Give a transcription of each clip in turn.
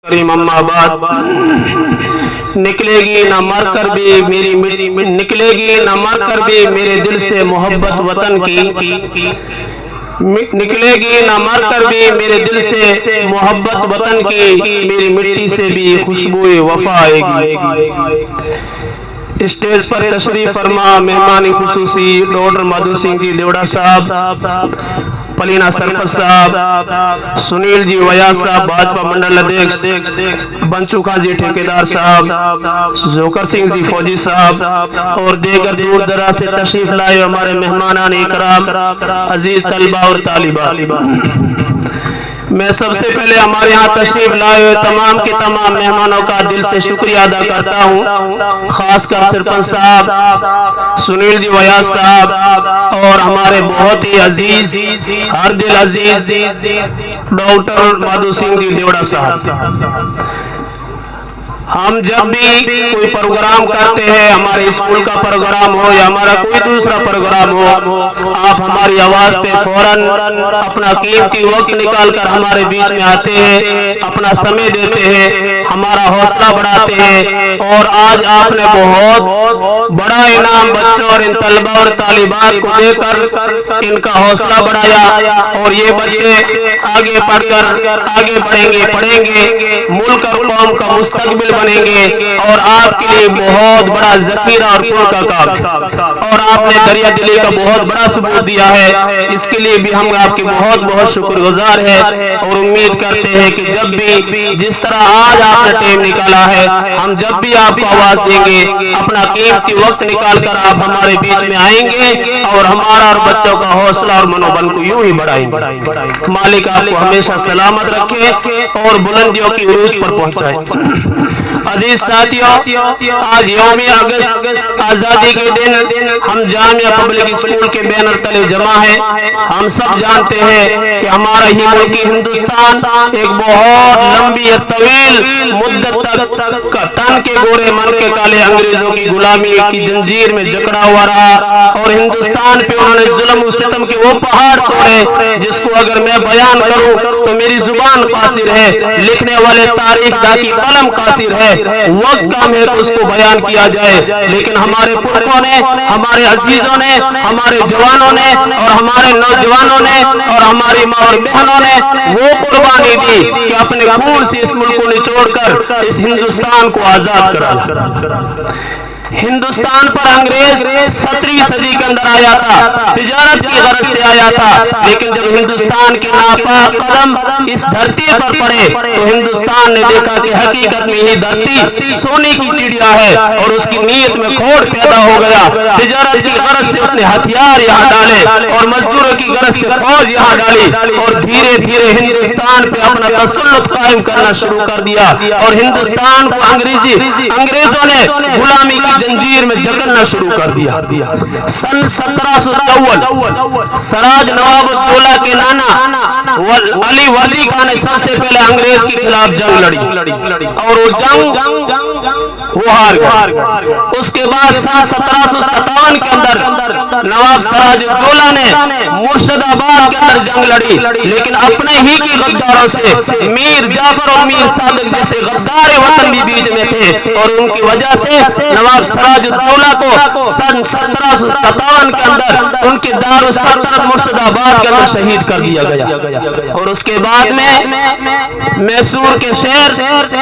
کریم اما بعد نکلے گی نہ مر کر بھی نکلے گی نہ مر کر بھی میرے دل سے محبت وطن کی نکلے گی نہ مر کر بھی میرے دل سے محبت وطن کی میری مٹی سے بھی خوشبوئے وفا آئے گی۔ اسٹیج پر تشریف فرما مہمان خصوصی ڈاکٹر مادھو سنگھ جی دیوڑا صاحب، پلینا سرپت صاحب، سنیل جی ویاس صاحب بھاجپا منڈل ادھیکش، بنچو خان جی ٹھیکیدار صاحب، زوکر سنگھ جی فوجی صاحب اور دیگر دور دراز سے تشریف لائے ہمارے مہمانان اکرام، عزیز طلبہ اور طالبات، میں سب سے پہلے ہمارے ہاں تشریف لائے ہوئے تمام کے تمام مہمانوں کا دل سے شکریہ ادا کرتا ہوں، خاص کر سرپنچ صاحب، سنیل جی ویاس صاحب اور ہمارے بہت ہی عزیز ہر دل عزیز ڈاکٹر مادھو سنگھ جی دیوڑا صاحب۔ ہم جب بھی کوئی پروگرام کرتے ہیں، ہمارے اسکول کا پروگرام ہو یا ہمارا کوئی دوسرا پروگرام ہو، آپ ہماری آواز پہ فوراً اپنا قیمتی وقت نکال کر ہمارے بیچ میں آتے ہیں، اپنا سمے دیتے ہیں، ہمارا حوصلہ بڑھاتے ہیں، اور آج آپ نے بہت بڑا انعام بچوں اور ان طلبہ اور طالبات کو دے کر ان کا حوصلہ بڑھایا، اور یہ بچے آگے پڑھ کر آگے پڑھیں گے، ملک اور قوم کا مستقبل بنیں گے، اور آپ کے لیے بہت بڑا ذخیرہ اور پل کا کام، اور آپ نے دریا دلی کا بہت بڑا ثبوت دیا ہے، اس کے لیے بھی ہم آپ کے بہت بہت شکر گزار ہیں، اور امید کرتے ہیں کہ جب بھی جس طرح آج آپ نے ٹائم نکالا ہے، ہم جب بھی آپ کو آواز دیں گے، اپنا قیمتی وقت نکال کر آپ ہمارے بیچ میں آئیں گے، اور ہمارا اور بچوں کا حوصلہ اور منوبل کو یوں ہی بڑھائیں گے۔ مالک آپ کو ہمیشہ سلامت رکھے اور بلندیوں کی عروج پر پہنچائے۔ عزیز ساتھیوں، آج یوم اگست آزادی کے دن ہم جامعہ پبلک اسکول کے بینر تلے جمع ہیں۔ ہم سب جانتے ہیں کہ ہمارا ہی ملکی ہندوستان ایک بہت لمبی اور طویل مدت تک تن کے گورے من کے کالے انگریزوں کی غلامی کی زنجیر میں جکڑا ہوا رہا، اور ہندوستان پہ انہوں نے ظلم و ستم کے وہ پہاڑ توڑے جس کو اگر میں بیان کروں تو میری زبان قاصر ہے، لکھنے والے تاریخ دا کی قلم قاصر ہے، وقت کم ہے کہ اس کو بیان کیا جائے، لیکن ہمارے پرکوں نے، ہمارے عزیزوں نے، ہمارے جوانوں نے اور ہمارے نوجوانوں نے اور ہماری ماں اور بہنوں نے وہ قربانی دی کہ اپنے خون سے اس ملک کو نچوڑ کر اس ہندوستان کو آزاد کرا۔ ہندوستان پر انگریز 17ویں صدی کے اندر آیا تھا، تجارت کی غرض سے آیا تھا، لیکن جب ہندوستان کے ناپاک قدم اس دھرتی پر پڑے تو ہندوستان نے دیکھا کہ حقیقت میں یہ دھرتی سونے کی چڑیا ہے، اور اس کی نیت میں کھوڑ پیدا ہو گیا۔ تجارت کی غرض سے اس نے ہتھیار یہاں ڈالے اور مزدوروں کی غرض سے فوج یہاں ڈالی، اور دھیرے دھیرے ہندوستان پہ اپنا تسلط قائم کرنا شروع کر دیا، اور ہندوستان کو انگریزوں نے غلامی کی زنجیر میں جکڑنا شروع کر دیا۔ سن 1754 سراج نواب الدولہ کے نانا علی وردی خان نے سب سے پہلے انگریز کے خلاف جنگ لڑی، اور وہ جنگ وہ ہار گئے۔ اس کے بعد سن 1757 کے اندر نواب سراج الدولہ نے مرشد آباد کے اندر جنگ لڑی، لیکن اپنے ہی کی غداروں سے میر جعفر اور میر صادق جیسے غدار وطن بھی بیچ میں تھے، اور ان کی وجہ سے نواب سراج الدولہ کو سن 1757 کے اندر ان کے دار السلطنت مرشد آباد کے اندر شہید کر دیا گیا، اور اس کے بعد میں میسور کے شہر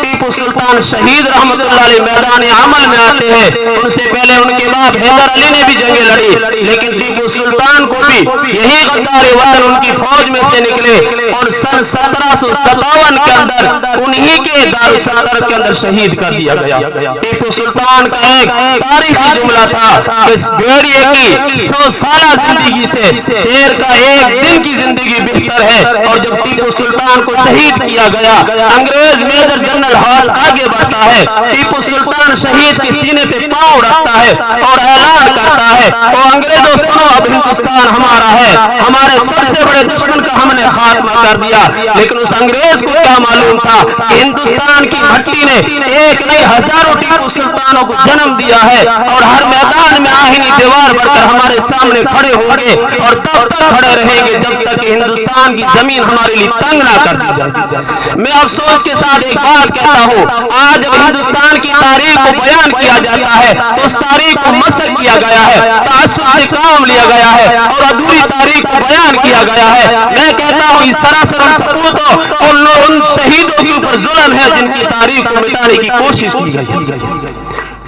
ٹیپو سلطان شہید رحمت اللہ علیہ میدان عمل میں آتے ہیں۔ ان سے پہلے ان کے باپ حیدر علی نے بھی جنگیں لڑی، لیکن ٹیپو سلطان کو بھی یہی غدار وطن ان کی فوج میں سے نکلے، اور سن 1757 کے اندر انہی کے دار السلطنت کے اندر شہید کر دیا گیا۔ ٹیپو سلطان کا ایک تاریخی جملہ تھا کہ اس بھیڑیے کی 100 سالہ زندگی سے شیر کا ایک دن کی زندگی بہتر ہے، اور جب ٹیپو سلطان کو شہید کیا گیا، انگریز میجر جنرل ہاس آگے بڑھتا ہے، ٹیپو سلطان شہید کے سینے پہ پاؤں رکھتا ہے اور اعلان کرتا ہے، او انگریزوں سنو، اب ہندوستان ہمارا ہے، ہمارے سب سے بڑے دشمن کا ہم نے خاتمہ کر دیا۔ لیکن اس انگریز کو کیا معلوم تھا کہ ہندوستان کی مٹی نے ایک نہیں ہزاروں ٹیپو سلطانوں کو جنم دیا ہے، اور ہر میدان میں آہنی دیوار بڑھ کر ہمارے سامنے کھڑے ہوں گے، اور تب تک کھڑے رہیں گے جب تک کہ ہندوستان کی زمین ہمارے لیے تنگ نہ کر دی جائے۔ میں افسوس کے ساتھ ایک بات کہتا ہوں، آج جب ہندوستان کی تاریخ کو بیان کیا جاتا ہے تو اس تاریخ کو مسخ کیا گیا ہے، تعصب سے کام لیا گیا ہے اور ادھوری تاریخ کو بیان کیا گیا ہے۔ میں کہتا ہوں یہ سراسر ان سپوتوں اور ان شہیدوں کے اوپر ظلم ہے جن کی تاریخ کو مٹانے کی کوشش کی گئی۔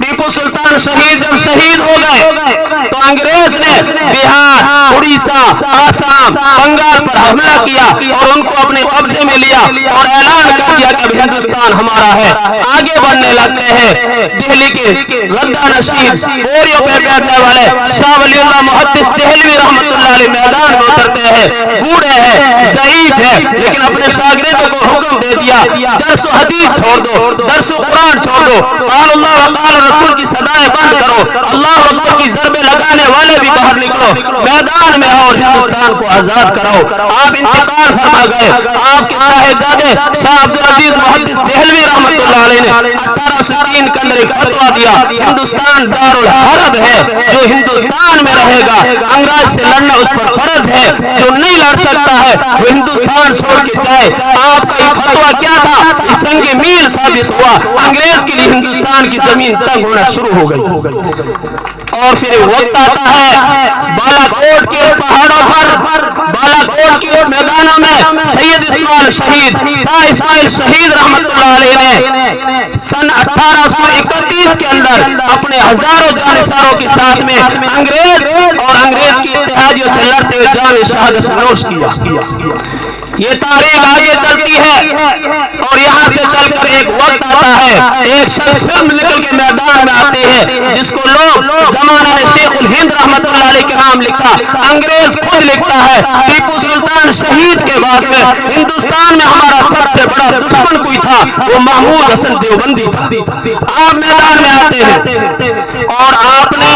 ٹیپو سلطان جب شہید ہو گئے تو انگریز نے بہار، اڑیسہ، آسام، بنگال پر حملہ کیا اور ان کو اپنے قبضے میں لیا اور اعلان کر دیا کہ اب ہندوستان ہمارا ہے۔ آگے بڑھنے لگتے ہیں، دہلی کے غدہ نشین بوریوں پہ بیٹھنے والے شاہ ولی اللہ محدث دہلوی رحمت اللہ علیہ میدان میں اترتے ہیں، بوڑھے ہیں، ضعیف ہے، لیکن اپنے شاگردوں کو حکم دے دیا درس و حدیث چھوڑ دو، درس و قرآن چھوڑ دو، قال اللہ وقال رسول کی صدائیں بند کرو، اللہ اکبر کی ضربیں لگانے والے بھی باہر نکلو، میدان میں آؤ اور ہندوستان کو آزاد کراؤ۔ آپ انتقال فرما گئے۔ آپ کے صاحبزادے شاہ عبدالعزیز محدث دہلوی رحمت اللہ علیہ نے 1803 کے اندر ایک فتویٰ دیا، ہندوستان دارالحرب ہے، جو ہندوستان میں رہے گا انگریز سے لڑنا اس پر فرض ہے، جو نہیں لڑ سکتا ہے وہ ہندوستان چھوڑ کے جائے۔ آپ کا یہ فتویٰ کیا تھا؟ یہ سنگ میل ثابت ہوا، انگریز کے لیے ہندوستان کی زمین تنگ ہونا شروع ہو گئی۔ اور پھر وقت آتا ہے بالا کوٹ کے پہاڑوں پر، بالا کوٹ کے میدانوں میں سید اسماعیل شہید، شاہ اسماعیل شہید رحمت اللہ علیہ نے سن 1831 کے اندر اپنے ہزاروں جانثاروں کے ساتھ میں انگریز اور انگریز کی اتحادیوں سے لڑتے ہوئے جان شہادت نوش کیا۔ یہ تاریخ آگے چلتی ہے اور یہاں سے چل کر ایک وقت آتا ہے، ایک شخص فلم نکل کے میدان میں آتے ہیں جس کو لوگ زمانہ نے شیخ الہند رحمت اللہ علیہ کے نام لکھا، انگریز خود لکھتا ہے۔ ٹیپو سلطان شہید کے بعد میں ہندوستان میں ہمارا سب سے بڑا دشمن کوئی تھا، وہ محمود حسن دیوبندی تھا۔ آپ میدان میں آتے ہیں اور آپ نے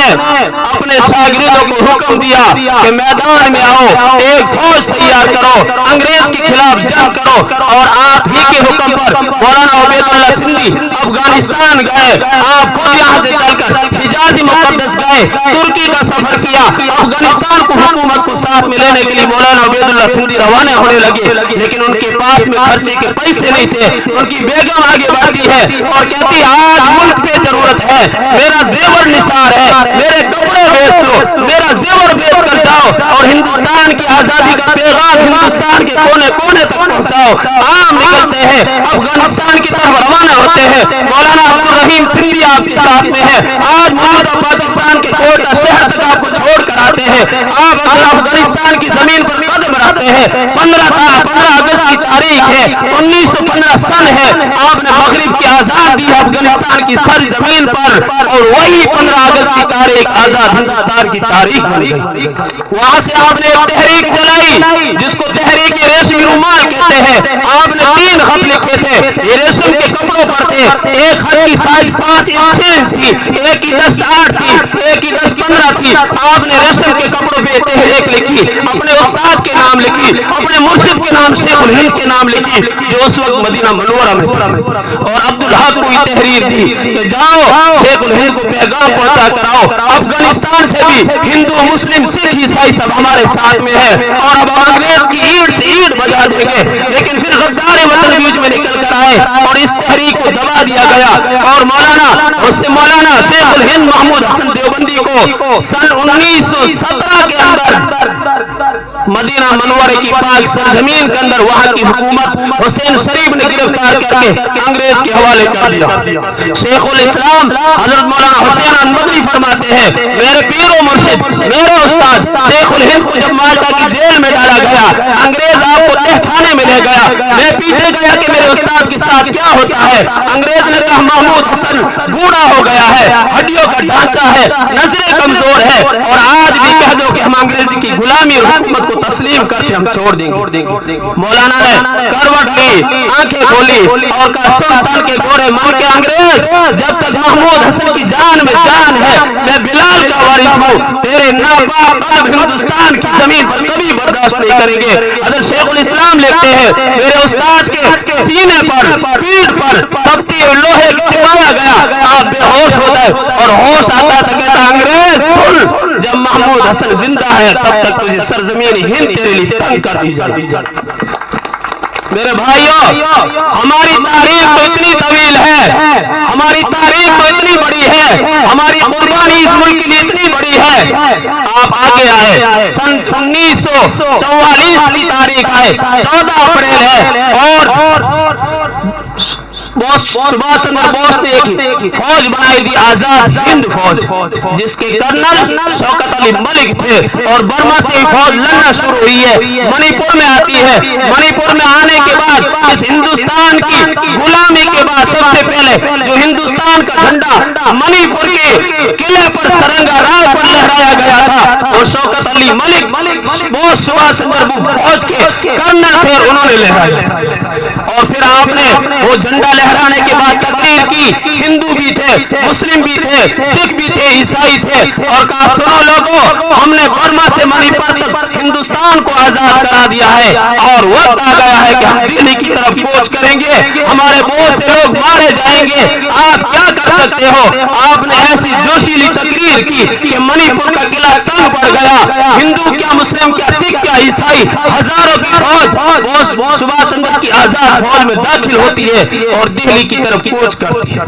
اپنے شاگردوں کو حکم دیا کہ میدان میں آؤ، ایک فوج تیار کرو، انگریز کے خلاف جنگ کرو، اور آپ ہی کے حکم پر مولانا عبید اللہ سندھی افغانستان گئے۔ آپ خود یہاں سے چل کر حجاز مقدس گئے، ترکی کا سفر کیا، افغانستان کو حکومت کو ساتھ میں لینے کے لیے مولانا عبید اللہ سندھی روانہ ہونے لگے، لیکن ان کے پاس میں خرچے کے پیسے نہیں تھے۔ ان کی بیگم آگے بڑھتی ہے اور کہتی ہے آج ملک پہ ضرورت ہے، میرا زیور نثار ہے، میرے کپڑے بیچ دو، میرا زیور بیچ کر جاؤ اور ہندوستان کی آزادی کا پیغام ہندوستان کے کونے کونے تک پہنچاؤ۔ عام نکلتے ہیں، افغانستان کی طرف روانہ ہوتے ہیں۔ مولانا عبدالرحیم سندھی آپ کے ساتھ میں ہے، آج موجودہ پاکستان کے کوئٹہ شہر تک آپ کو چھوڑ کر آتے ہیں۔ آپ افغانستان کی زمین پر قدم رکھتے ہیں۔ 15 اگست کی تاریخ ہے، 1915 سن ہے، آپ نے مغرب کی آزاد دی افغانستان کی سر زمین پر، اور وہی 15 اگست کی تاریخ آزاد ہندوستان کی تاریخ بن گئی۔ وہاں سے آپ نے ایک تحریک چلائی جس کو تحریک ریشمی رومال کہتے ہیں۔ آپ نے 3 خط لکھے تھے، یہ ریشم کے کپڑوں پر تھے۔ ایک خط کی سائز 5 انچ 6 انچ تھی، ایک کی 10 8 تھی، ایک کی 10 15 تھی۔ آپ نے ریشم کے کپڑوں پہ تحریک لکھی، اپنے استاد کے نام لکھی، اپنے مرشد کے نام شیخ الہند کے نام لکھی جو اس وقت مدینہ منورہ میں تھا، اور عبدالحق کو یہ تحریر دی کہ جاؤ شیخ الہند کو پیغام پہنچا کر آؤ، افغانستان سے بھی ہندو مسلم سکھ عیسائی سب ہمارے ساتھ میں ہے، اور اب انگریز کی اینٹ سے اینٹ بجا دیں گے۔ لیکن پھر غدار وطن بیچ میں نکل کر آئے اور اس تحریک کو دبا دیا گیا، اور مولانا شیخ الہند محمود حسن دیوبندی کو سن 1917 کے اندر مدینہ منورہ کی پاک سرزمین کے اندر وہاں کی حکومت حسین شریف نے گرفتار کر کے انگریز کے حوالے کر دیا۔ شیخ الاسلام حضرت مولانا حسین انمدنی فرماتے ہیں، میرے پیر و مرشد، میرے استاد شیخ الہند کو جب مالٹا کی جیل میں ڈالا گیا، انگریز آپ کو تہ خانے میں لے گیا، میں پیچھے گیا کہ میرے استاد کے ساتھ کیا ہوتا ہے۔ انگریز نے کہا محمود حسن بوڑھا ہو گیا ہے، ہڈیوں کا ڈھانچہ ہے، نظریں کمزور ہے، اور آج بھی کہہ دو کہ ہم انگریزی کی غلامی اور حکومت کو تسلیم کرتے ہم چھوڑ دیں گے۔ مولانا نے کروٹ لی، آنکھیں کھولی اور کہا سن تن کے گھوڑے من کے انگریز، جب تک محمود حسن کی جان میں جان ہے میں بلال کا وارث ہوں، تیرے ناپاک قلب ہندوستان کی زمین پر کبھی برداشت نہیں کریں گے۔ حضرت شیخ الاسلام لکھتے ہیں، میرے استاد کے سینے پر پیٹھ پر تپتی لوہے ہوش آتا تھا کہتا انگریز سن، جب محمود حسن زندہ ہے تب تک تجھے سرزمین ہند تیرے لیے تنگ کر دی جائے۔ میرے بھائیوں، ہماری تاریخ تو اتنی طویل ہے، ہماری تاریخ تو اتنی بڑی ہے، ہماری قربانی اس ملک کے لیے اتنی بڑی ہے۔ آپ آگے آئے، سن 1944 کی تاریخ آئے، 14 اپریل ہے، اور سبھاش چندر بوس نے ایک فوج بنائی تھی، آزاد ہند فوج، جس کے کرنل شوکت علی ملک تھے، اور برما سے فوج لڑنا شروع ہوئی ہے، منی پور میں آتی ہے۔ منی پور میں آنے کے بعد اس ہندوستان کی غلامی کے بعد سب سے پہلے جو ہندوستان کا جھنڈا منی پور کے قلعے پر سرنگا راؤ پر لہرایا گیا تھا، اور شوکت علی ملک بوس سبھاش چندر بوس فوج کے کرنل تھے، اور انہوں نے لہرایا، اور پھر آپ نے وہ جھنڈا لہرانے کے بعد تقریر کی، ہندو بھی تھے، مسلم بھی تھے، سکھ بھی تھے، عیسائی تھے، اور کہا سنو لوگوں، ہم نے برما سے منی پور تک ہندوستان کو آزاد کرا دیا ہے، اور وقت آ گیا ہے کہ ہم دہلی کی طرف کوچ کریں گے، ہمارے بہت سے لوگ مارے جائیں گے، آپ کیا کر سکتے ہو؟ آپ نے ایسی جوشیلی تقریر کی کہ منی پور کا قلعہ تنگ پڑ گیا، ہندو کیا مسلم کیا سکھ کیا عیسائی، ہزاروں کی فوج سبھاش چندر کی آزاد فوج میں داخل ہوتی ہے اور دہلی کی طرف کوچ کرتی ہے،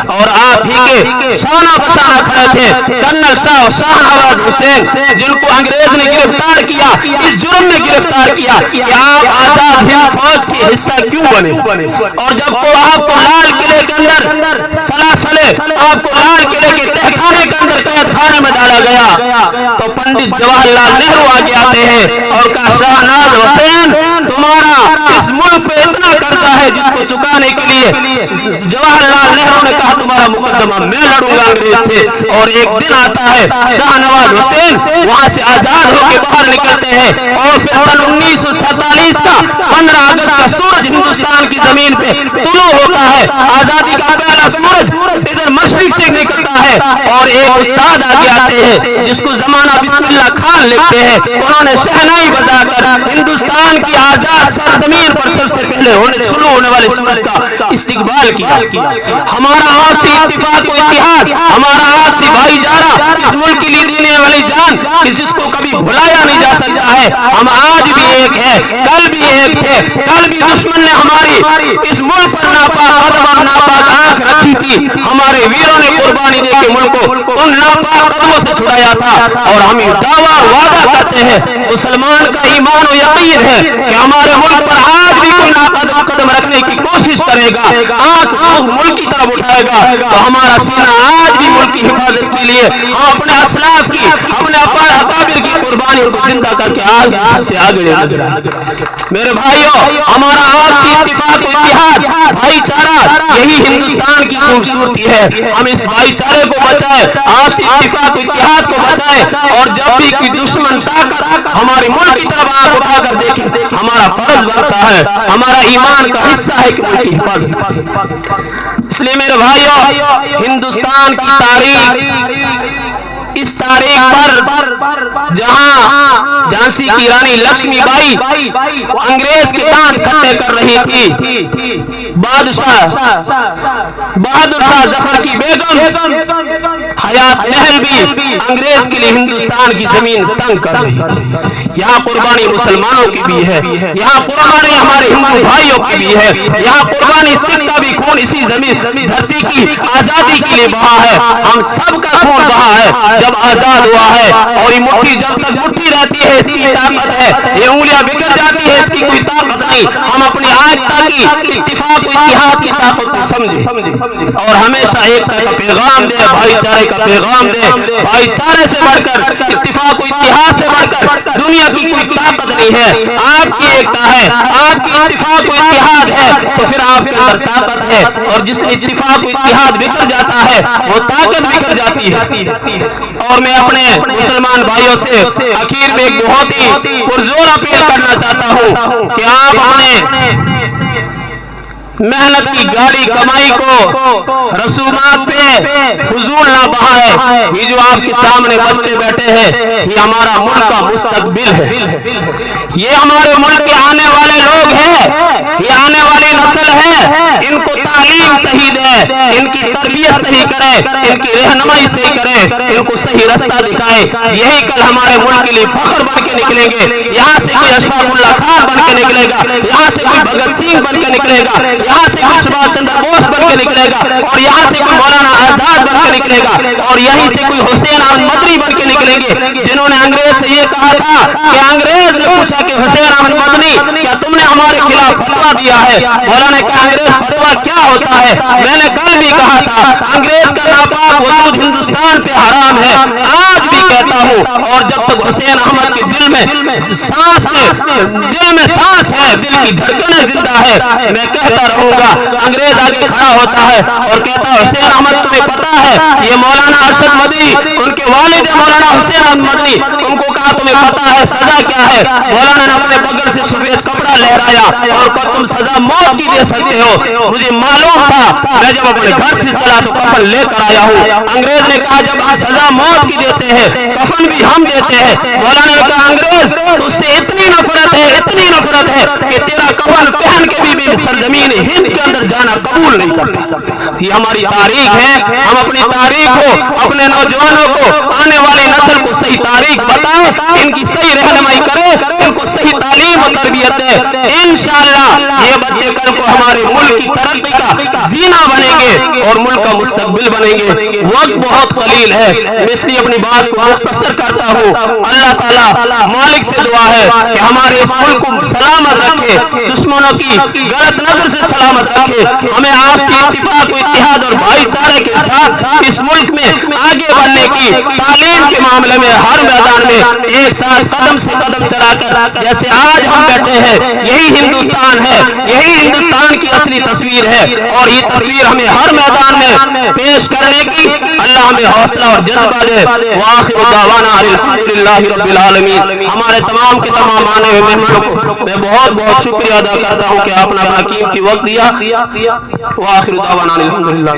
اور آپ ہی کے شانہ بشانہ کھڑے تھے کرنل شاہ نواز حسین، جن کو انگریز نے گرفتار کیا، اس جرم میں گرفتار کیا کہ آپ آزاد ہند فوج کے حصہ کیوں بنے، اور جب کو آپ کو لال قلعے کے اندر سلاسلے، آپ کو لال قلعے کے تہخانے کے اندر قید خانے میں ڈالا گیا، تو پنڈت جواہر لال نہرو آگے آتے ہیں اور کہا شاہ نواز حسین تمہارا اس ملک پہ اتنا قرضہ ہے جس کو چکانے کے لیے جواہر لال نہرو نے کہا تمہارا مقدمہ میں لڑوں گا انگریز سے، اور ایک دن آتا ہے شاہ نواز حسین وہاں سے آزاد ہو کے باہر نکلتے ہیں، اور پھر سن 1947 کا 15 اگست کا سورج ہندوستان کی زمین پہ طلوع ہوتا ہے، آزادی کا پہلا سورج ادھر مشرق سے نکلتا ہے، اور ایک استاد آگے آتے ہیں جس کو زمانہ بسم اللہ خان لکھتے ہیں، انہوں نے شہنائی بجا کر ہندوستان کی آزاد سرزمین پر سب سے پہلے شروع ہونے والے سورج کا استقبال کیا۔ ہمارا آپسی اتفاق و اتحاد، ہمارا آپسی بھائی چارہ اس ملک کے لیے دینے والی جان جس کو کبھی بھلایا نہیں جا سکتا ہے، ہم آج بھی ایک ہے، کل بھی ایک تھے، کل بھی دشمن نے ہماری اس ملک پر ناپاک قدم اور ناپاک آنکھ رکھی تھی، ہمارے ویروں نے قربانی دے کے ملک کو ان ناپاک قدموں سے چھڑایا تھا، اور ہم دعویٰ وعدہ کرتے ہیں، مسلمان کا ایمان و یقین ہے کہ ہمارے ملک پر آج بھی کوئی ناپاک قدم رکھنے کی کوشش کرے گا، آنکھ ملک کی طرف اٹھائے گا، تو ہمارا سینہ آج بھی ملک کی حفاظت کے لیے ہم اپنے اسلاف کی، اپنے اکابر کی قربانی کو زندہ کر کے آج سے آگے نظر آئے۔ میرے بھائیوں، ہمارا آپسی اتفاق و اتحاد، بھائی چارہ، یہی ہندوستان کی خوبصورتی ہے، ہم اس بھائی چارے کو بچائیں، آپسی اتفاق و اتحاد کو بچائیں، اور جب بھی کوئی دشمن طاقت ہمارے ملک کی طرف آنکھ اٹھا کر دیکھیں، ہمارا فرض بنتا ہے، ہمارا ایمان کا حصہ ہے کہ ملک کی حفاظت کریں۔ اس لیے میرے بھائیوں، ہندوستان کی تاریخ، اس تاریخ پر جہاں جھانسی کی رانی لکشمی بائی انگریز کے دانت کھٹے کر رہی تھی، بہادر شاہ ظفر کی بیگم حیات محل بھی انگریز کے لیے ہندوستان کی زمین تنگ کر رہی تھی۔ یہاں قربانی مسلمانوں کی بھی ہے، یہاں قربانی ہمارے ہندو بھائیوں کی بھی ہے، یہاں قربانی سکھ کا بھی خون اسی زمین دھرتی کی آزادی کے لیے بہا ہے، ہم سب کا خون بہا ہے جب آزاد ہوا ہے، اور یہ مٹھی جب تک مٹھی رہتی ہے اس کی طاقت ہے، یہ انگلیاں بکھر جاتی ہے اس کی کوئی طاقت نہیں، ہم اپنی آئکتا کی اتفاق و اتحاد کی طاقت کو سمجھے اور ہمیشہ ایکتا کا پیغام دے، بھائی چارے کا پیغام دے۔ بھائی چارے سے بڑھ کر، اتفاق و اتحاد سے بڑھ کر دنیا کی کوئی طاقت نہیں ہے، آپ کی ایکتا ہے، آپ کی اتفاق و اتحاد ہے تو پھر آپ کے اندر طاقت ہے، اور جس اتفاق و اتحاد بکھر جاتا ہے وہ طاقت بکھر جاتی ہے۔ اور میں اپنے مسلمان بھائیوں سے اخیر میں ایک بہت ہی پرزور اپیل کرنا چاہتا ہوں کہ آپ اپنے محنت کی گاڑی کمائی کو رسومات پہ فضول نہ بہائے۔ یہ جو آپ کے سامنے بچے بیٹھے ہیں یہ ہمارا ملک کا مستقبل ہے، یہ ہمارے ملک کے آنے والے لوگ ہیں، یہ آنے والی نسل ہے، ان کو تعلیم صحیح دیں، ہیں ان کی تربیت صحیح کرے، ان کی رہنمائی صحیح کرے، ان کو صحیح رستہ دکھائے، یہی کل ہمارے ملک کے لیے فخر بن کے نکلیں گے۔ یہاں سے کوئی اشفاق اللہ خان بن کے نکلے گا، یہاں سے کوئی بھگت سنگھ بن کے نکلے گا، یہاں سے کوئی سبھاش چندر بوس بن کے نکلے گا، اور یہاں سے کوئی مولانا آزاد بن کے نکلے گا، اور یہیں سے کوئی حسین احمد مدنی بن کے نکلیں گے، جنہوں نے انگریز سے یہ کہا تھا کہ انگریز نے پوچھا کہ حسین احمد مدنی کیا تم نے ہمارے خلاف فتویٰ دیا ہے؟ مولانا نے کہا انگریز فتویٰ کیا ہوتا ہے؟ میں نے کل بھی کہا تھا انگریز کا ناپاک وجود ہندوستان پہ حرام ہے، آج بھی کہتا ہوں، اور جب تک حسین احمد کے دل میں سانس ہے، دل کی دھڑکنیں زندہ ہے، میں کہتا رہوں گا۔ انگریز آگے کھڑا ہوتا ہے اور کہتا ہے حسین احمد تمہیں پتا ہے یہ مولانا ارشد مدنی ان کے والد مولانا حسین احمد مدنی، ان کو کہا تمہیں پتا ہے سزا کیا ہے؟ مولانا نے اپنے بغل سے سفید کپڑا لہرایا اور کہا تم سزا موت کی دے سکتے ہو، مجھے معلوم تھا، میں جب اپنے گھر سے چلا تو کفن لے کر آیا ہوں۔ انگریز نے کہا جب ہم سزا موت کی دیتے ہیں کفن بھی ہم دیتے ہیں۔ مولانا نے کہا انگریز تجھ سے اتنی نفرت ہے کہ تیرا کفن پہن کے بھی سرزمین ہند کے اندر جانا قبول نہیں کرتا۔ یہ ہماری تاریخ ہے، ہم اپنی تاریخ کو، اپنے نوجوانوں کو، آنے والی نسل کو صحیح تاریخ بتائیں، ان کی صحیح رہنمائی کریں، ان کو صحیح تعلیم و تربیت دیں، انشاءاللہ یہ بچے کل کو ہمارے ملک کی ترقی کا زینہ بنیں گے اور ملک کا مستقبل بنیں گے۔ وقت بہت قلیل ہے، میں اس لیے اپنی بات کو مختصر کرتا ہوں۔ اللہ تعالیٰ مالک سے دعا ہے کہ ہمارے اس ملک کو سلامت رکھے، دشمنوں کی غلط نظر سے سلامت رکھے، ہمیں آپسی اتفاق و اتحاد اور بھائی چارے کے ساتھ اس ملک میں آگے بڑھنے کی، تعلیم کے معاملے میں ہر میدان میں ایک ساتھ قدم سے قدم چلا کر جیسے آج ہم بیٹھے ہیں، یہی ہندوستان ہے، یہی ہندوستان کی اصلی تصویر ہے، اور یہ تصویر ہمیں ہر میدان میں پیش کرنے کی اللہ ہمیں حوصلہ اور جذبہ دے۔ وآخر دعوانا الحمدللہ رب العالمین۔ ہمارے تمام کے تمام آنے ہوئے مہمانوں کو میں بہت بہت شکریہ ادا کرتا ہوں کہ آپ نے اپنا قیمتی وقت دیا۔ وآخر دعوانا الحمدللہ۔